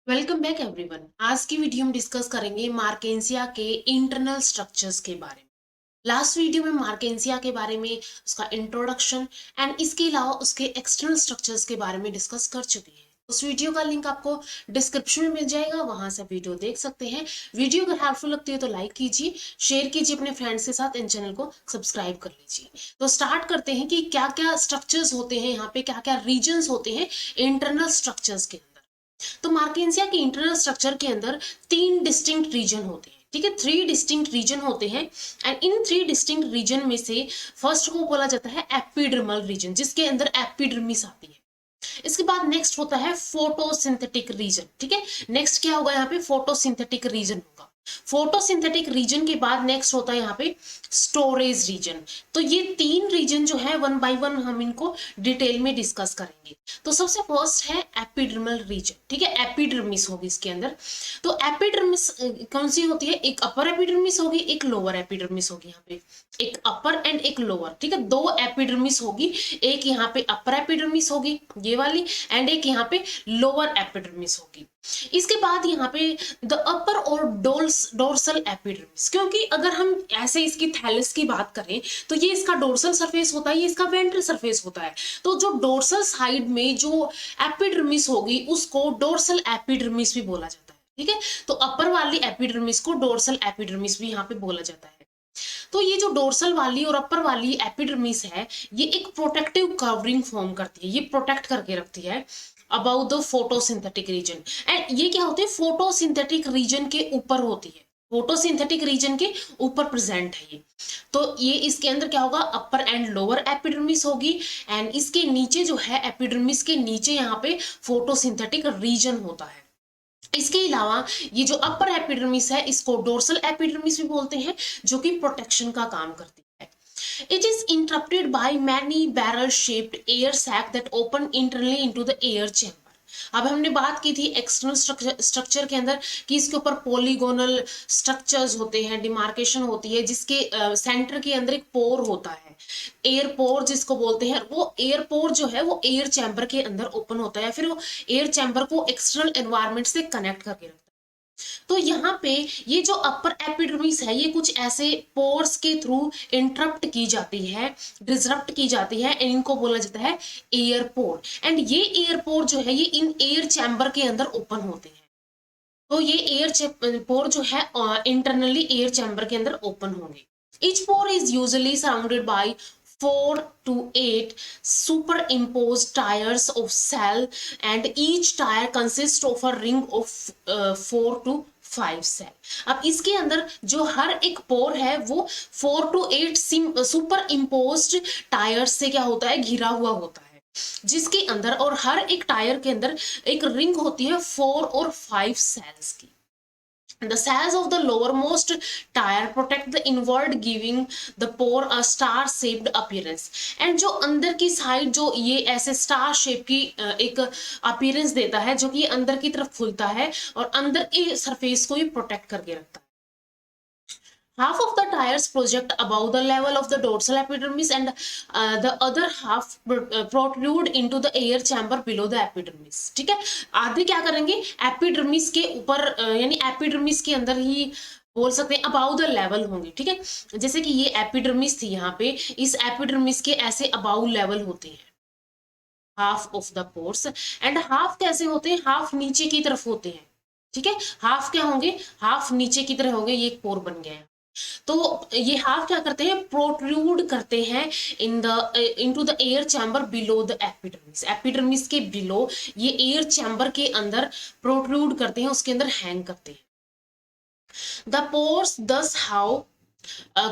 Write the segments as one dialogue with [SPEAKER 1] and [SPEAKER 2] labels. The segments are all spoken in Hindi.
[SPEAKER 1] Welcome back everyone. आज की वीडियो में डिस्कस करेंगे मार्केंसिया के इंटरनल स्ट्रक्चर्स के बारे में। लास्ट वीडियो में मार्केंसिया के बारे में उसका इंट्रोडक्शन एंड इसके अलावा उसके एक्सटर्नल स्ट्रक्चर्स के बारे में डिस्कस कर चुके हैं। उस वीडियो का लिंक आपको डिस्क्रिप्शन में मिल जाएगा, वहां से वीडियो देख सकते हैं। वीडियो अगर हेल्पफुल लगती है तो लाइक कीजिए, शेयर कीजिए अपने फ्रेंड्स के साथ, इन चैनल को सब्सक्राइब कर लीजिए। तो स्टार्ट करते हैं कि क्या क्या स्ट्रक्चर्स होते हैं, यहाँ पे क्या क्या रीजन्स होते हैं इंटरनल स्ट्रक्चर्स के। तो मार्केंसिया के इंटरनल स्ट्रक्चर के अंदर तीन डिस्टिंक्ट रीजन होते हैं, ठीक है, थ्री डिस्टिंक्ट रीजन होते हैं। And in three distinct region में से फर्स्ट को बोला जाता है एपिडर्मल रीजन, जिसके अंदर एपिडर्मिस आती है। इसके बाद नेक्स्ट होता है फोटोसिंथेटिक रीजन, ठीक है। नेक्स्ट क्या होगा यहाँ पे, फोटोसिंथेटिक रीजन होगा। फोटोसिंथेटिक रीजन के बाद नेक्स्ट होता है यहाँ पे स्टोरेज रीजन। तो ये तीन रीजन जो है वन बाय वन हम इनको डिटेल में डिस्कस करेंगे। तो सबसे फर्स्ट है एपिडर्मल रीजन, ठीक है, एपिडर्मिस होगी इसके अंदर। तो एपिडर्मिस कौन सी होती है, एक अपर एपिडर्मिस होगी, एक लोअर एपिडर्मिस होगी। यहाँ पे एक अपर एंड एक लोअर, ठीक है, दो एपिडर्मिस होगी। एक यहाँ पे अपर एपिडर्मिस होगी ये वाली, एंड एक यहाँ पे लोअर एपिडर्मिस होगी। इसके बाद यहाँ पे द अपर और डोर्सल एपिडर्मिस, क्योंकि अगर हम ऐसे इसकी थैलस की बात करें तो ये इसका डोर्सल सरफेस होता है, ये इसका वेंट्रल सरफेस होता है। तो जो डोर्सल साइड में जो एपिडर्मिस होगी उसको डोर्सल एपिडर्मिस भी बोला जाता है, ठीक है। तो अपर वाली एपिडर्मिस को डोर्सल एपिडर्मिस भी यहाँ पे बोला जाता है। तो ये जो डोर्सल वाली और अपर वाली एपिडर्मिस है, ये एक प्रोटेक्टिव कवरिंग फॉर्म करती है, ये प्रोटेक्ट करके रखती है about the photosynthetic region. And ये क्या होती है, फोटोसिंथेटिक रीजन के ऊपर होती है, फोटोसिंथेटिक रीजन के ऊपर प्रेजेंट है ये। तो ये इसके अंदर क्या होगा, अपर एंड लोअर एपिडर्मिस होगी। एंड इसके नीचे जो है, एपिडर्मिस के नीचे यहाँ पे फोटोसिंथेटिक रीजन होता है। इसके अलावा ये जो अपर एपिडर्मिस है इसको डोर्सल एपिडर्मिस भी बोलते हैं, जो कि प्रोटेक्शन का काम करती है। It is interrupted by many barrel-shaped air sac that open internally into the air chamber. अब हमने बात की थी एक्सटर्नल स्ट्रक्चर के अंदर कि इसके ऊपर पॉलीगोनल स्ट्रक्चर्स होते हैं, डिमार्केशन होती है, जिसके सेंटर के अंदर एक पोर होता है, एयर पोर जिसको बोलते हैं। वो एयर पोर जो है वो एयर चैम्बर के अंदर ओपन होता है, फिर वो एयर चैम्बर को एक्सटर्नल एनवायरनमेंट से कनेक्ट करके रखता है। तो यहाँ पे ये जो अपर एपिडर्मिस है, ये कुछ ऐसे पोर्स के थ्रू इंटरप्ट की जाती है, डिसरप्ट की जाती है, एंड इनको बोला जाता है एयर पोर। एंड ये एयर पोर जो है ये इन एयर चैम्बर के अंदर ओपन होते हैं। तो ये एयर पोर जो है इंटरनली एयर चैम्बर के अंदर ओपन होंगे। Each pore is usually surrounded by 4 to 8 superimposed tiers of cell, and each tire consists of a ring of 4 to 5 cell. अब इसके अंदर जो हर एक पोर है वो 4 to 8 सुपर इम्पोज्ड टायर से क्या होता है, घिरा हुआ होता है, जिसके अंदर और हर एक टायर के अंदर एक रिंग होती है 4 और 5 सेल्स की। The cells of the lowermost tier protect the inward, giving the pore a star-shaped appearance. And जो अंदर की साइड जो ये ऐसे स्टार शेप की एक अपीयरेंस देता है, जो कि अंदर की तरफ खुलता है और अंदर के सरफेस को ही प्रोटेक्ट करके रखता है। Half of the tires project above the level of the dorsal epidermis, and the other half protrude into the air chamber below the epidermis, ठीक है। आधे क्या करेंगे, एपिडर्मिस के ऊपर यानी एपिडर्मिस के अंदर ही बोल सकते हैं, अबाउ द लेवल होंगे, ठीक है। जैसे कि ये एपिडर्मिस थी, यहाँ पे इस एपिडर्मिस के ऐसे अबाउ लेवल होते हैं half of the pores. And half कैसे होते हैं, हाफ नीचे की तरफ होते हैं, ठीक है। हाफ क्या होंगे, हाफ नीचे की तरफ होंगे, ये एक पोर बन गया है। तो ये हाफ क्या करते हैं, प्रोट्रूड करते हैं into the air chamber below the epidermis. Epidermis के बिलो ये एयर चैम्बर के अंदर प्रोट्रूड करते हैं, उसके अंदर हैंग करते हैं। द पोर्स दस how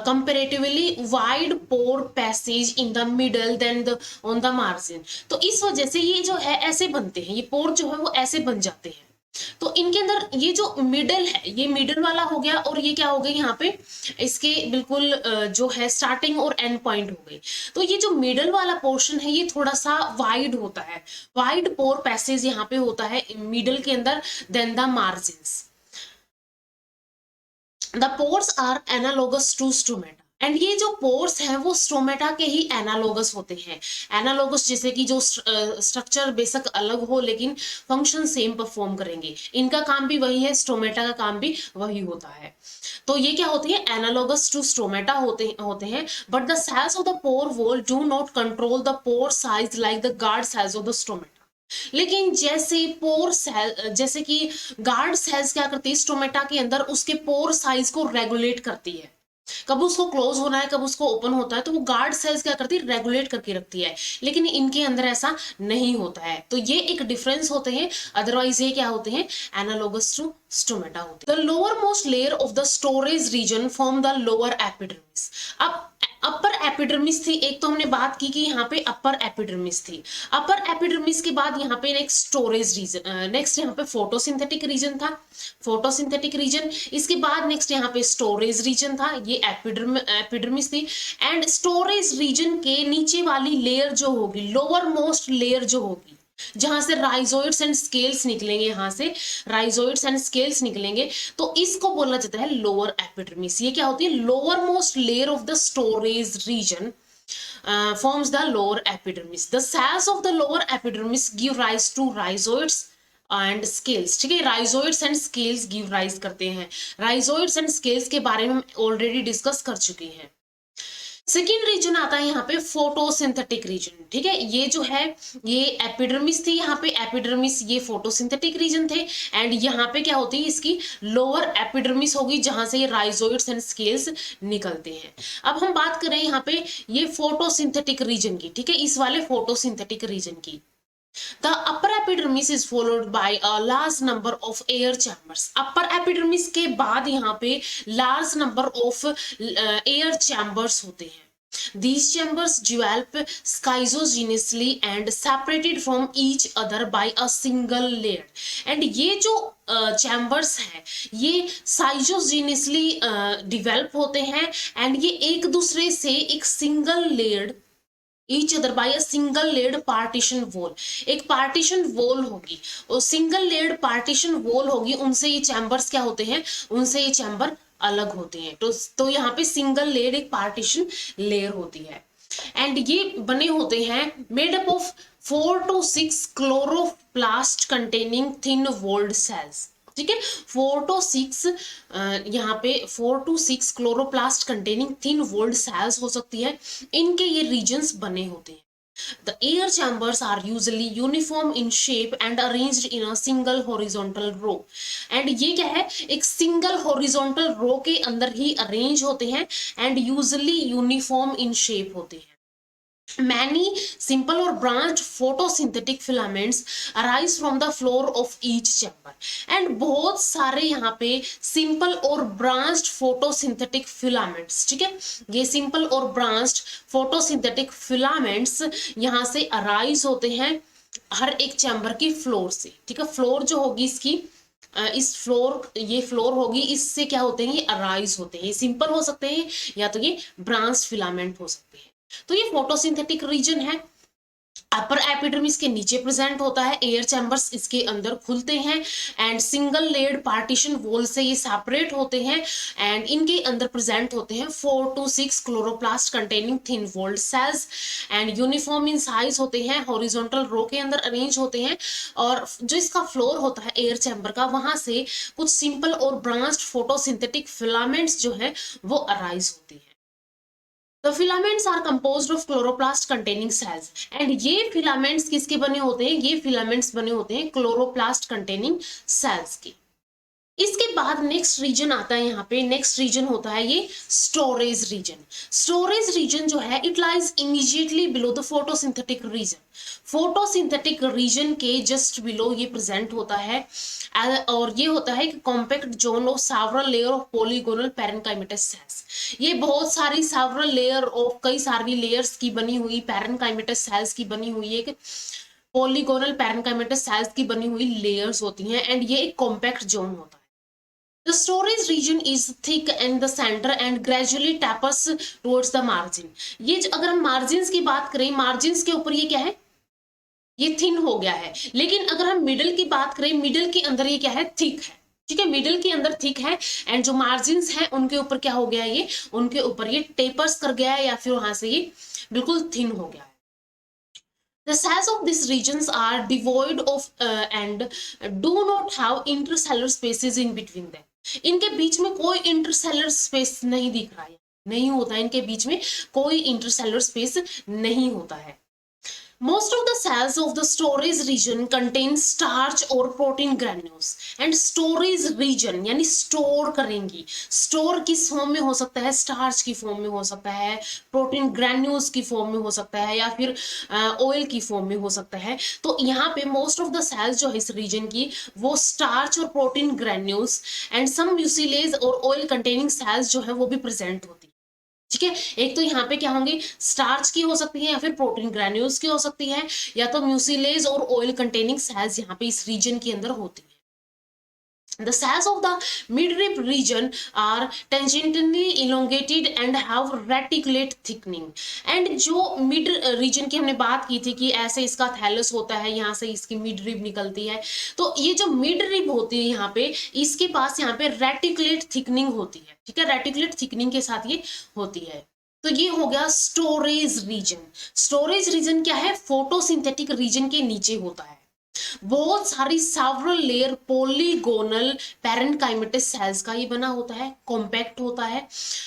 [SPEAKER 1] comparatively wide pore passage in the middle than the on the margin। तो इस वजह से ये जो है ऐसे बनते हैं, ये पोर जो है वो ऐसे बन जाते हैं। तो इनके अंदर ये जो मिडल है, ये मिडल वाला हो गया, और ये क्या हो गया, यहाँ पे इसके बिल्कुल जो है स्टार्टिंग और एंड पॉइंट हो गई। तो ये जो मिडल वाला पोर्शन है ये थोड़ा सा वाइड होता है, वाइड पोर पैसेज यहाँ पे होता है मिडल के अंदर then the margins. The pores are analogous to stomata। And ये जो पोर्स हैं वो स्टोमेटा के ही एनालोगस होते हैं। एनालोगस जैसे कि जो स्ट्रक्चर बेशक अलग हो लेकिन फंक्शन सेम परफॉर्म करेंगे, इनका काम भी वही है, स्टोमेटा का काम भी वही होता है। तो ये क्या होते हैं, एनालोगस टू स्टोमेटा होते हैं। But the cells of the pore wall do not control the pore size like the guard cells of the stomata. लेकिन जैसे पोर सेल, जैसे कि गार्ड सेल्स क्या करती है स्टोमेटा के अंदर, उसके पोर साइज को रेगुलेट करती है, कब उसको क्लोज होना है कब उसको ओपन होता है, तो वो गार्ड सेल्स क्या करती है, रेगुलेट करके रखती है। लेकिन इनके अंदर ऐसा नहीं होता है, तो ये एक डिफरेंस होते हैं। अदरवाइज ये क्या होते हैं, एनालोगस टू स्टोमेटा होते हैं। The lower most layer of the storage region form the lower epidermis. अब अपर एपिडर्मिस थी, एक तो हमने बात की कि यहाँ पे अपर एपिडर्मिस थी। अपर एपिडर्मिस के बाद यहाँ पे नेक्स्ट स्टोरेज रीजन, नेक्स्ट यहाँ पे फोटोसिंथेटिक रीजन था, फोटोसिंथेटिक रीजन। इसके बाद नेक्स्ट यहाँ पे स्टोरेज रीजन था, ये एपिडर्मिस थी। एंड स्टोरेज रीजन के नीचे वाली लेयर जो होगी, लोअर मोस्ट लेयर जो होगी, जहां से राइजोइड्स एंड स्केल्स निकलेंगे, यहां से राइजोइड्स एंड स्केल्स निकलेंगे, तो इसको बोला जाता है लोअर एपिडर्मिस। ये क्या होती है, lower most layer of the storage region forms the lower epidermis. The cells of the lower epidermis give rise to rhizoids and scales. ठीक है, rhizoids and scales give rise करते हैं। राइजोइड्स एंड स्केल्स के बारे में हम ऑलरेडी डिस्कस कर चुके हैं। सेकेंड रीजन आता है यहाँ पे फोटोसिंथेटिक रीजन। ठीक है, ये जो है ये एपिडर्मिस थी, यहाँ पे एपिडर्मिस, ये फोटोसिंथेटिक रीजन थे। एंड यहाँ पे क्या होती है, इसकी लोअर एपिडर्मिस होगी जहां से ये राइजोइड्स एंड स्केल्स निकलते हैं। अब हम बात करें यहाँ पे ये फोटोसिंथेटिक रीजन की। ठीक है, इस वाले फोटोसिंथेटिक रीजन की। The upper epidermis is followed by a large number of air chambers. Upper epidermis के बाद यहाँ पे large number of air chambers होते हैं। These chambers develop schizogenously and separated from each other by a single layer. And ये जो चैम्बर्स हैं ये साइजोजीनियसली डिवेल्प होते हैं एंड ये एक दूसरे से एक single layered each other by a single layered partition wall. एक partition wall होगी और single layered partition wall होगी, उनसे ये chambers क्या होते हैं, उनसे ये chamber अलग होते हैं। तो यहाँ पे single layered एक partition layer होती है। एंड ये बने होते हैं made up of 4 to 6 chloroplast containing thin walled cells। ठीक है, 4 to 6 यहाँ पे 4 to 6 chloroplast containing thin walled cells हो सकती है, इनके ये रीजन्स बने होते हैं। The air chambers are usually uniform in shape and arranged in a single horizontal row. And ये क्या है, एक single horizontal row के अंदर ही arrange होते हैं and usually uniform in shape होते हैं। Many simple or branched photosynthetic filaments arise from the floor of each chamber. And बहुत सारे यहाँ पे simple और branched photosynthetic filaments, ठीक है, ये simple और branched photosynthetic filaments यहाँ से arise होते हैं हर एक चैम्बर की फ्लोर से। ठीक है, फ्लोर जो होगी इसकी, इस फ्लोर, ये फ्लोर होगी, इससे क्या होते हैं, ये अराइज होते हैं। ये सिंपल हो सकते हैं या तो ये ब्रांच फिलामेंट हो सकते हैं। तो ये फोटोसिंथेटिक रीजन है, अपर एपिडर्मिस के नीचे प्रेजेंट होता है, एयर चैम्बर्स इसके अंदर खुलते हैं and single layered partition wall से ये सेपरेट होते हैं एंड इनके अंदर प्रेजेंट होते हैं 4 to 6 chloroplast containing thin walled cells and uniform in size होते हैं, हॉरिजॉन्टल रो के अंदर अरेंज होते हैं। और जो इसका फ्लोर होता है एयर चैम्बर का, वहां से कुछ सिंपल और ब्रांच्ड फोटोसिंथेटिक फिलामेंट्स जो है वो अराइज होती है। The filaments are composed of chloroplast containing cells and ये filaments किसके बने होते हैं, ये filaments बने होते हैं chloroplast containing cells के। इसके बाद नेक्स्ट रीजन आता है, यहाँ पे नेक्स्ट रीजन होता है ये स्टोरेज रीजन। स्टोरेज रीजन जो है it lies immediately below the photosynthetic region. Photosynthetic region के जस्ट बिलो ये प्रेजेंट होता है और ये होता है कि compact zone of several layer of polygonal parenchymatous cells. ये बहुत सारी सेवरल लेयर ऑफ, कई सारी लेयर्स की बनी हुई पैरेन्काइमेटस सेल्स की बनी हुई एक पॉलीगोनल पैरेन्काइमेटस सेल्स की बनी हुई लेयर्स होती हैं एंड ये एक कॉम्पैक्ट जोन होता है। The storage region is thick in the center and gradually tapers towards the margin. ये अगर हम margins की बात करें, margins के ऊपर ये क्या है, ये thin हो गया है। लेकिन अगर हम middle की बात करें, middle के अंदर ये क्या है, thick है। ठीक है, मिडिल के अंदर थिक है एंड जो मार्जिन्स हैं उनके ऊपर क्या हो गया, ये उनके ऊपर ये टेपर्स कर गया है या फिर वहां से ये बिल्कुल थिन हो गया है। The cells of these regions are devoid of and do not have intercellular spaces in between them. इनके बीच में कोई इंटरसेलर स्पेस नहीं दिख रहा है, नहीं होता है, इनके बीच में कोई इंटरसेलर स्पेस नहीं होता है। Most of the cells of the storage region contain starch or protein granules and storage region यानी स्टोर करेंगी, स्टोर किस फॉर्म में हो सकता है, स्टार्च की फॉर्म में हो सकता है, प्रोटीन ग्रैन्यूल्स की फॉर्म में हो सकता है या फिर ऑयल की फॉर्म में हो सकता है। तो यहाँ पे मोस्ट ऑफ द सेल्स जो है इस रीजन की वो स्टार्च और protein granules and some mucilage और ऑयल कंटेनिंग सेल्स जो है वो भी प्रेजेंट होती है। ठीक है, एक तो यहाँ पे क्या होंगे, स्टार्च की हो सकती है या फिर प्रोटीन ग्रैन्यूल्स की हो सकती है या तो म्यूसिलेज और ऑयल कंटेनिंग सेल्स यहाँ पे इस रीजन के अंदर होती है। The cells of the midrib region are tangentially elongated and have reticulate thickening. And जो मिड रीजन की हमने बात की थी कि ऐसे इसका थैलस होता है, यहाँ से इसकी मिड रिब निकलती है, तो ये जो मिड रिब होती है यहाँ पे, इसके पास यहाँ पे रेटिकुलेट थिकनिंग होती है। ठीक है, रेटिकुलेट थिकनिंग के साथ ये होती है। तो ये हो गया स्टोरेज रीजन। स्टोरेज रीजन क्या है, फोटोसिंथेटिक रीजन के नीचे होता है। बहुत सारी several layer polygonal parenchymatous sales का ये बना होता है, कॉम्पैक्ट होता है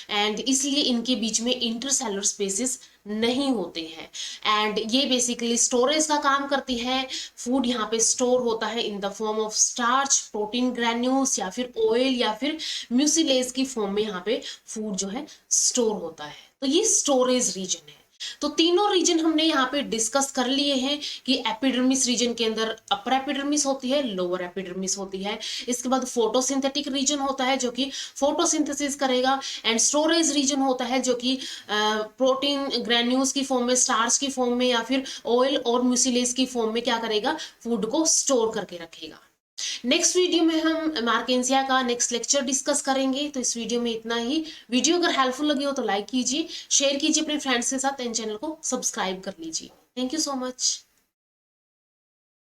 [SPEAKER 1] एंड इसलिए इनके बीच में इंटरसेलुलर स्पेसेस नहीं होते हैं एंड ये बेसिकली स्टोरेज का काम करती है। फूड यहाँ पे स्टोर होता है in the form of starch, protein granules या फिर ऑयल या फिर म्यूसिलेज की फॉर्म में यहाँ पे फूड जो है स्टोर होता है। तो ये स्टोरेज रीजन है। तो तीनों रीजन हमने यहाँ पे डिस्कस कर लिए हैं कि एपिडर्मिस रीजन के अंदर अपर एपिडर्मिस होती है, लोअर एपिडर्मिस होती है। इसके बाद फोटोसिंथेटिक रीजन होता है जो कि फोटोसिंथेसिस करेगा एंड स्टोरेज रीजन होता है जो कि प्रोटीन ग्रैन्यूल्स की फॉर्म में, स्टार्च की फॉर्म में या फिर ऑयल और म्यूसिलेज की फॉर्म में क्या करेगा, फूड को स्टोर करके रखेगा। नेक्स्ट वीडियो में हम मार्केंसिया का नेक्स्ट लेक्चर डिस्कस करेंगे। तो इस वीडियो में इतना ही। वीडियो अगर हेल्पफुल लगी हो तो लाइक कीजिए, शेयर कीजिए अपने फ्रेंड्स के साथ एंड चैनल को सब्सक्राइब कर लीजिए। Thank you so much.